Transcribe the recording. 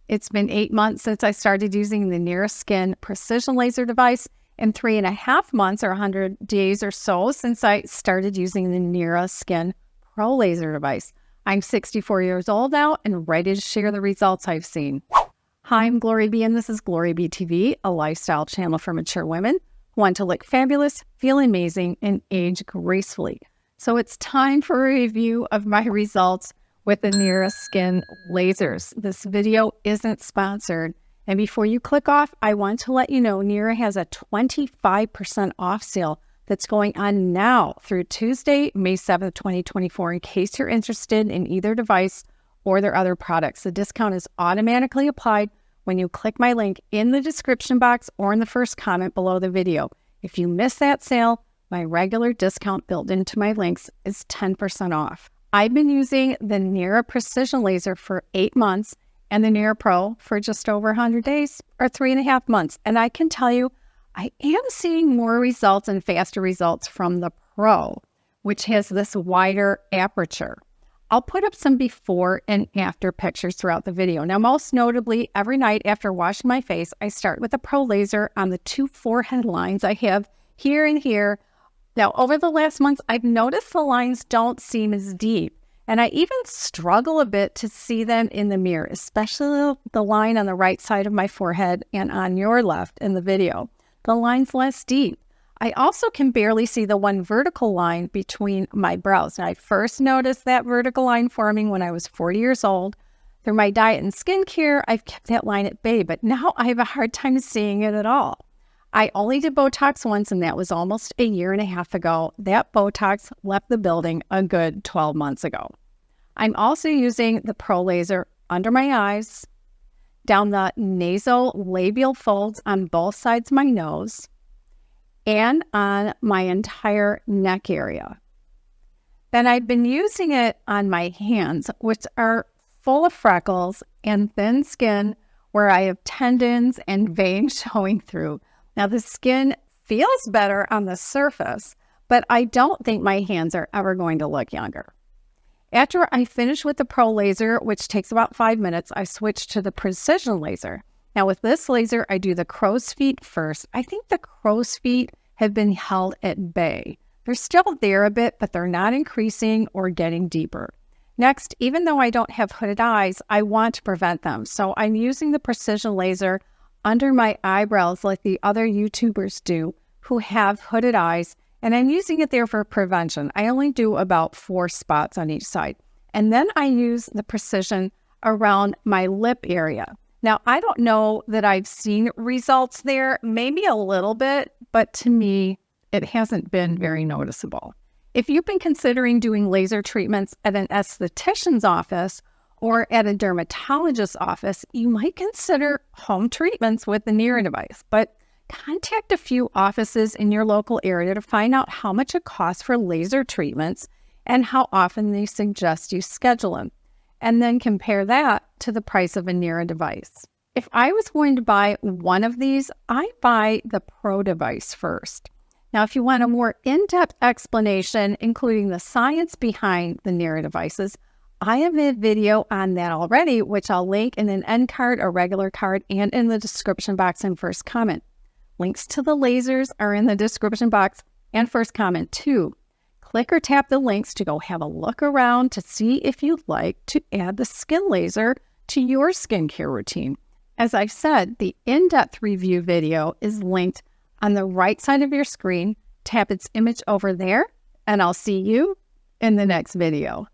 It's been 8 months since I started using the Nira Skin Precision Laser device and 3.5 months or 100 days or so since I started using the Nira Skin Pro Laser device. I'm 64 years old now and ready to share the results I've seen. Hi, I'm GloryB and this is GloryB-TV, a lifestyle channel for mature women who want to look fabulous, feel amazing, and age gracefully. So it's time for a review of my results with the Nira Skin lasers. This video isn't sponsored. And before you click off, I want to let you know Nira has a 25% off sale that's going on now through Tuesday, May 7th, 2024, in case you're interested in either device or their other products. The discount is automatically applied when you click my link in the description box or in the first comment below the video. If you miss that sale, my regular discount built into my links is 10% off. I've been using the Nira Precision Laser for 8 months and the Nira Pro for just over 100 days or 3.5 months. And I can tell you, I am seeing more results and faster results from the Pro, which has this wider aperture. I'll put up some before and after pictures throughout the video. Now, most notably, every night after washing my face, I start with the Pro Laser on the 2 forehead lines I have here and here. Now, over the last months, I've noticed the lines don't seem as deep, and I even struggle a bit to see them in the mirror, especially the line on the right side of my forehead and on your left in the video. The line's less deep. I also can barely see the one vertical line between my brows. Now, I first noticed that vertical line forming when I was 40 years old. Through my diet and skincare, I've kept that line at bay, but now I have a hard time seeing it at all. I only did Botox once, and that was almost a year and a half ago. That Botox left the building a good 12 months ago. I'm also using the Pro Laser under my eyes, down the nasolabial folds on both sides of my nose, and on my entire neck area. Then I've been using it on my hands, which are full of freckles and thin skin where I have tendons and veins showing through. Now, the skin feels better on the surface, but I don't think my hands are ever going to look younger. After I finish with the Pro Laser, which takes about 5 minutes, I switch to the Precision Laser. Now, with this laser, I do the crow's feet first. I think the crow's feet have been held at bay. They're still there a bit, but they're not increasing or getting deeper. Next, even though I don't have hooded eyes, I want to prevent them. So I'm using the Precision Laser under my eyebrows like the other YouTubers do who have hooded eyes, and I'm using it there for prevention. I only do about 4 spots on each side. And then I use the Precision around my lip area. Now, I don't know that I've seen results there, maybe a little bit, but to me, it hasn't been very noticeable. If you've been considering doing laser treatments at an esthetician's office or at a dermatologist's office, you might consider home treatments with the Nira device, but contact a few offices in your local area to find out how much it costs for laser treatments and how often they suggest you schedule them, and then compare that to the price of a Nira device. If I was going to buy one of these, I buy the Pro device first. Now, if you want a more in-depth explanation, including the science behind the Nira devices, I have a video on that already, which I'll link in an end card, a regular card, and in the description box and first comment. Links to the lasers are in the description box and first comment too. Click or tap the links to go have a look around to see if you'd like to add the skin laser to your skincare routine. As I said, the in-depth review video is linked on the right side of your screen. Tap its image over there, and I'll see you in the next video.